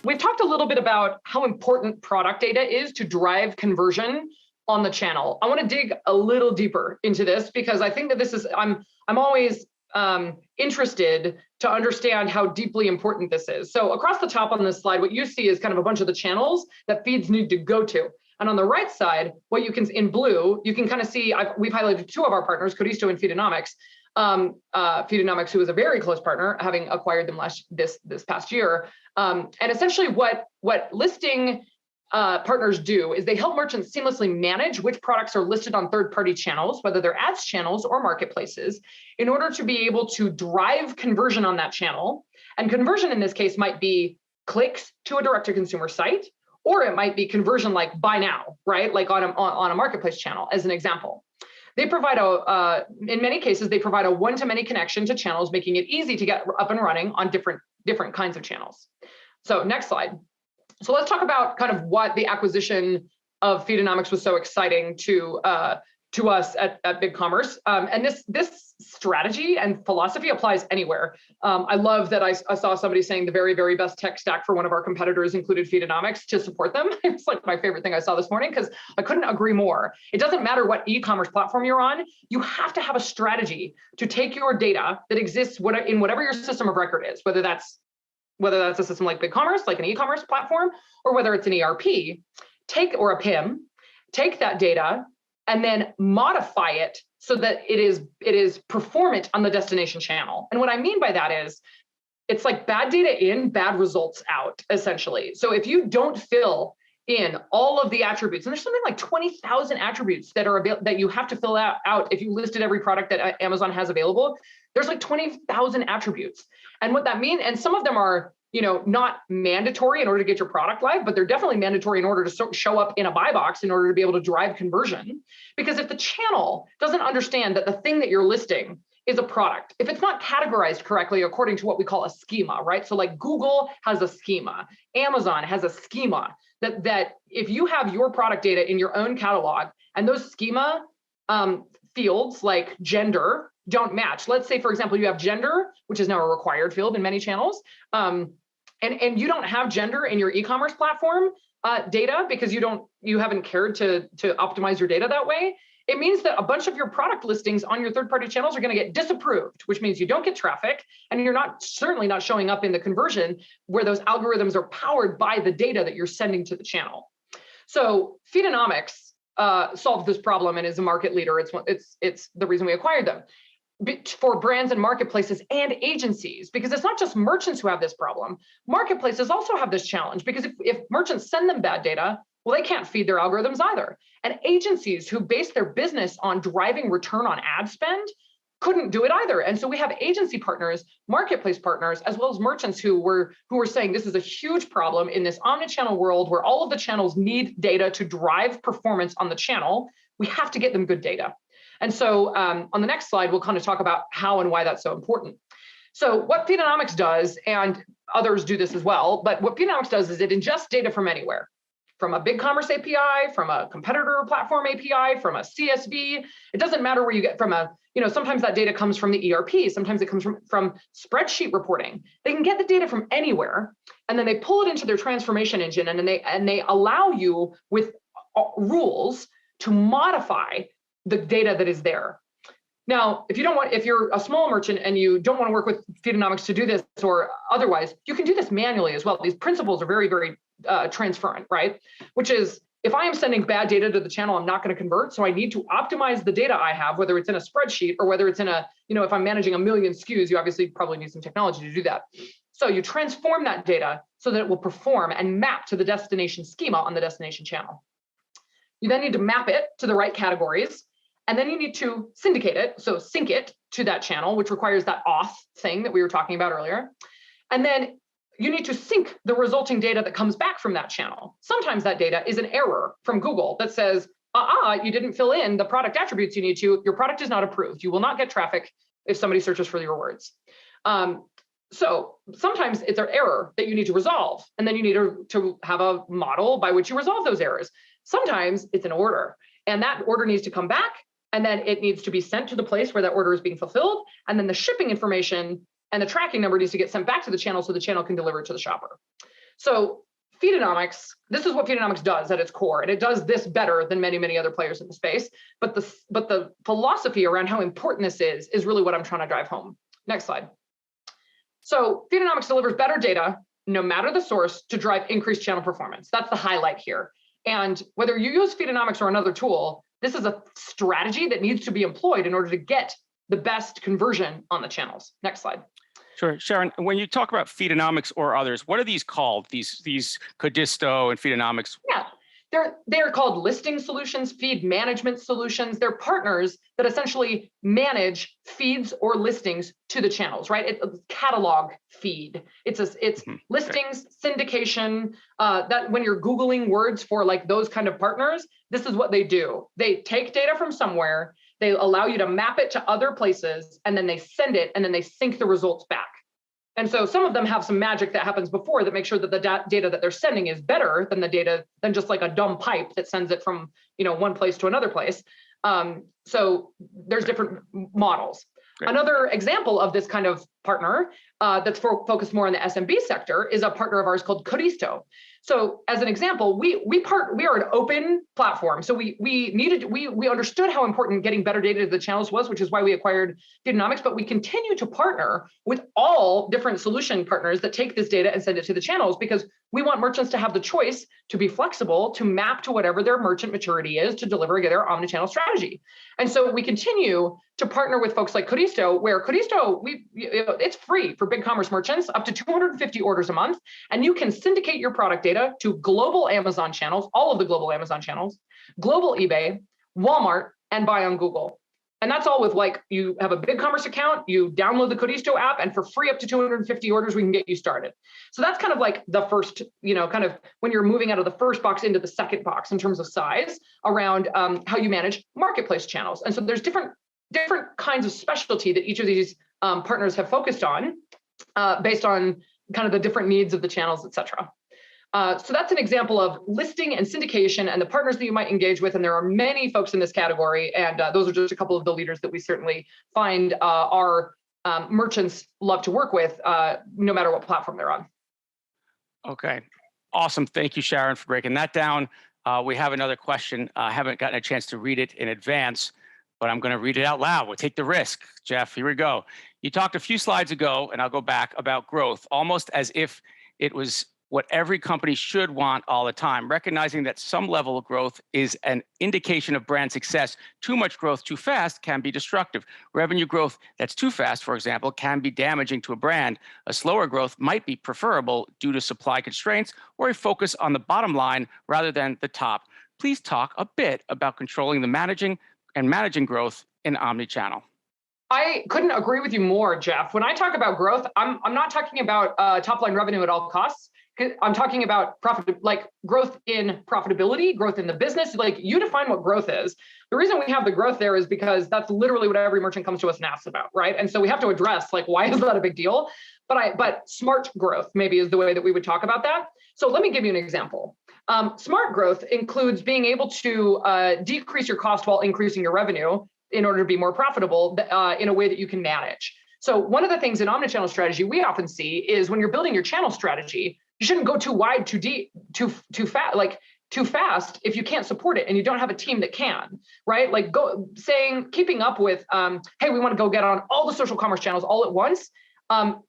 We've talked a little bit about how important product data is to drive conversion on the channel. I want to dig a little deeper into this because I think that this is, I'm always interested to understand how deeply important this is. So across the top on this slide, what you see is kind of a bunch of the channels that feeds need to go to. And on the right side, what you can, in blue, you can kind of see, we've highlighted two of our partners, Codisto and Feedanomics. Feedanomics, who is a very close partner, having acquired them this past year. And essentially what listing partners do is they help merchants seamlessly manage which products are listed on third-party channels, whether they're ads channels or marketplaces, in order to be able to drive conversion on that channel. And conversion in this case might be clicks to a direct-to-consumer site, or it might be conversion like buy now, right? Like on a marketplace channel, as an example. They provide in many cases, they provide a one-to-many connection to channels, making it easy to get up and running on different kinds of channels. So next slide. So let's talk about kind of what the acquisition of Feedanomics was so exciting to us at BigCommerce. And this strategy and philosophy applies anywhere. I love that I saw somebody saying the very, very best tech stack for one of our competitors included Feedanomics to support them. It's like my favorite thing I saw this morning because I couldn't agree more. It doesn't matter what e-commerce platform you're on, you have to have a strategy to take your data that exists in whatever your system of record is, whether that's a system like BigCommerce, like an e-commerce platform, or whether it's an ERP, or a PIM, take that data and then modify it so that it is performant on the destination channel. And what I mean by that is, it's like bad data in, bad results out, essentially. So if you don't fill in all of the attributes, and there's something like 20,000 attributes that you have to fill out if you listed every product that Amazon has available, there's like 20,000 attributes. And what that means, and some of them are, not mandatory in order to get your product live, but they're definitely mandatory in order to show up in a buy box in order to be able to drive conversion. Because if the channel doesn't understand that the thing that you're listing is a product, if it's not categorized correctly according to what we call a schema, right? So like Google has a schema, Amazon has a schema that if you have your product data in your own catalog and those schema fields like gender don't match. Let's say, for example, you have gender, which is now a required field in many channels, and you don't have gender in your e-commerce platform data because you haven't cared to optimize your data that way. It means that a bunch of your product listings on your third-party channels are going to get disapproved, which means you don't get traffic, and you're certainly not showing up in the conversion where those algorithms are powered by the data that you're sending to the channel. So Feedanomics solved this problem and is a market leader. It's the reason we acquired them. For brands and marketplaces and agencies, because it's not just merchants who have this problem. Marketplaces also have this challenge because if merchants send them bad data, well, they can't feed their algorithms either. And agencies who base their business on driving return on ad spend couldn't do it either. And so we have agency partners, marketplace partners, as well as merchants who were saying this is a huge problem in this omnichannel world where all of the channels need data to drive performance on the channel. We have to get them good data. And so on the next slide, we'll kind of talk about how and why that's so important. So what Feedanomics does, and others do this as well, but what Feedanomics does is it ingests data from anywhere, from a BigCommerce API, from a competitor platform API, from a CSV. It doesn't matter where you get from sometimes that data comes from the ERP, sometimes it comes from spreadsheet reporting. They can get the data from anywhere, and then they pull it into their transformation engine, and then they allow you with rules to modify the data that is there. Now, if you're a small merchant and you don't want to work with Feedanomics to do this or otherwise, you can do this manually as well. These principles are very, very transparent, right? Which is, if I am sending bad data to the channel, I'm not going to convert. So I need to optimize the data I have, whether it's in a spreadsheet or whether it's in if I'm managing a million SKUs, you obviously probably need some technology to do that. So you transform that data so that it will perform and map to the destination schema on the destination channel. You then need to map it to the right categories. And then you need to syndicate it, so sync it to that channel, which requires that auth thing that we were talking about earlier. And then you need to sync the resulting data that comes back from that channel. Sometimes that data is an error from Google that says, you didn't fill in the product attributes you need to, your product is not approved. You will not get traffic if somebody searches for your words. So sometimes it's an error that you need to resolve, and then you need to have a model by which you resolve those errors. Sometimes it's an order, and that order needs to come back, and then it needs to be sent to the place where that order is being fulfilled. And then the shipping information and the tracking number needs to get sent back to the channel so the channel can deliver it to the shopper. So Feedanomics, this is what Feedanomics does at its core, and it does this better than many, many other players in the space. But the philosophy around how important this is really what I'm trying to drive home. Next slide. So Feedanomics delivers better data, no matter the source, to drive increased channel performance. That's the highlight here. And whether you use Feedanomics or another tool, this is a strategy that needs to be employed in order to get the best conversion on the channels. Next slide. Sure, Sharon. When you talk about Feedanomics or others, what are these called? These Codisto and Feedanomics. Yeah, they're called listing solutions, feed management solutions. They're partners that essentially manage feeds or listings to the channels, right? It's a catalog feed. It's listings, syndication. That when you're Googling words for like those kind of partners, this is what they do. They take data from somewhere, they allow you to map it to other places, and then they send it, and then they sync the results back. And so some of them have some magic that happens before that makes sure that the data that they're sending is better than the data than just like a dumb pipe that sends it from one place to another place. So there's different models. Great. Another example of this kind of partner that's focused more on the SMB sector is a partner of ours called Codisto. So as an example, we are an open platform. So we understood how important getting better data to the channels was, which is why we acquired Feedanomics, but we continue to partner with all different solution partners that take this data and send it to the channels, because we want merchants to have the choice to be flexible, to map to whatever their merchant maturity is to deliver their omnichannel strategy. And so we continue to partner with folks like Codisto, where Codisto, it's free for BigCommerce merchants, up to 250 orders a month, and you can syndicate your product data to global Amazon channels, all of the global Amazon channels, global eBay, Walmart, and buy on Google. And that's all with like, you have a BigCommerce account, you download the Codisto app, and for free up to 250 orders, we can get you started. So that's kind of like the first, kind of when you're moving out of the first box into the second box in terms of size around how you manage marketplace channels. And so there's different kinds of specialty that each of these partners have focused on based on kind of the different needs of the channels, et cetera. So that's an example of listing and syndication and the partners that you might engage with. And there are many folks in this category. And those are just a couple of the leaders that we certainly find our merchants love to work with, no matter what platform they're on. Okay, awesome. Thank you, Sharon, for breaking that down. We have another question. I haven't gotten a chance to read it in advance, but I'm going to read it out loud. We'll take the risk. Jeff, here we go. You talked a few slides ago, and I'll go back, about growth, almost as if it was what every company should want all the time, recognizing that some level of growth is an indication of brand success. Too much growth too fast can be destructive. Revenue growth that's too fast, for example, can be damaging to a brand. A slower growth might be preferable due to supply constraints or a focus on the bottom line rather than the top. Please talk a bit about controlling the managing growth in omnichannel. I couldn't agree with you more, Jeff. When I talk about growth, I'm not talking about top line revenue at all costs. I'm talking about growth in profitability, growth in the business. Like, you define what growth is. The reason we have the growth there is because that's literally what every merchant comes to us and asks about, right? And so we have to address, like, why is that a big deal? But smart growth maybe is the way that we would talk about that. So let me give you an example. Smart growth includes being able to decrease your cost while increasing your revenue in order to be more profitable in a way that you can manage. So one of the things in omnichannel strategy we often see is when you're building your channel strategy, you shouldn't go too wide, too deep, too fast if you can't support it and you don't have a team that can, right? Like keeping up with, hey, we want to go get on all the social commerce channels all at once.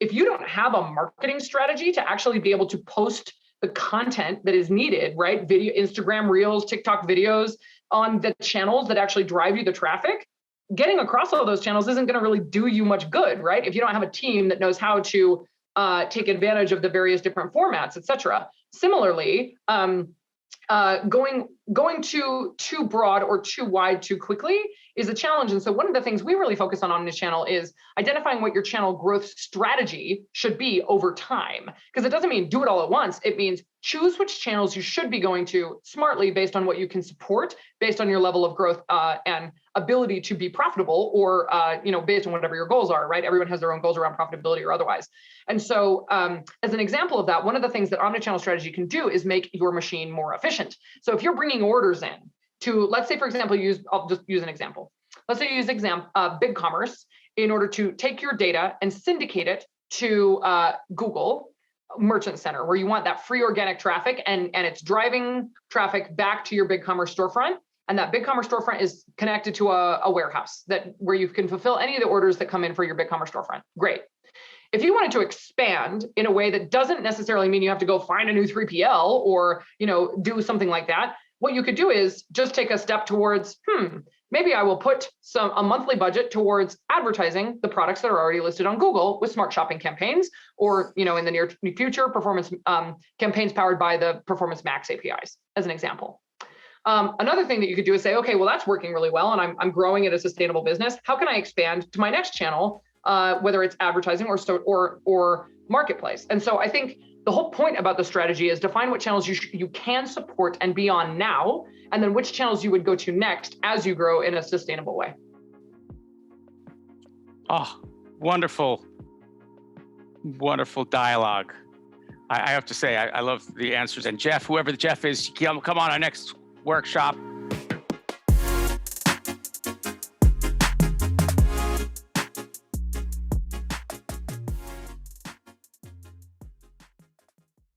If you don't have a marketing strategy to actually be able to post the content that is needed, right? Video, Instagram Reels, TikTok videos on the channels that actually drive you the traffic, getting across all those channels isn't going to really do you much good, right? If you don't have a team that knows how to take advantage of the various different formats, et cetera. Similarly, going too broad or too wide too quickly is a challenge. And so one of the things we really focus on omnichannel is identifying what your channel growth strategy should be over time. Because it doesn't mean do it all at once. It means choose which channels you should be going to smartly based on what you can support, based on your level of growth and ability to be profitable, or based on whatever your goals are, right? Everyone has their own goals around profitability or otherwise. And so as an example of that, one of the things that omnichannel strategy can do is make your machine more efficient. So if you're bringing orders in to, let's say, for example, I'll just use an example. Let's say you use BigCommerce in order to take your data and syndicate it to Google. merchant center where you want that free organic traffic and it's driving traffic back to your BigCommerce storefront. And that BigCommerce storefront is connected to a warehouse where you can fulfill any of the orders that come in for your BigCommerce storefront. Great. If you wanted to expand in a way that doesn't necessarily mean you have to go find a new 3PL or, do something like that, what you could do is just take a step towards, maybe I will put a monthly budget towards advertising the products that are already listed on Google with smart shopping campaigns, or, in the near future, performance campaigns powered by the Performance Max APIs, as an example. Another thing that you could do is say, okay, well, that's working really well, and I'm growing it as a sustainable business. How can I expand to my next channel, whether it's advertising or marketplace? And so I think the whole point about the strategy is define what channels you can support and be on now, and then which channels you would go to next as you grow in a sustainable way. Oh, wonderful, wonderful dialogue. I have to say, I love the answers. And Jeff, whoever the Jeff is, come on our next workshop.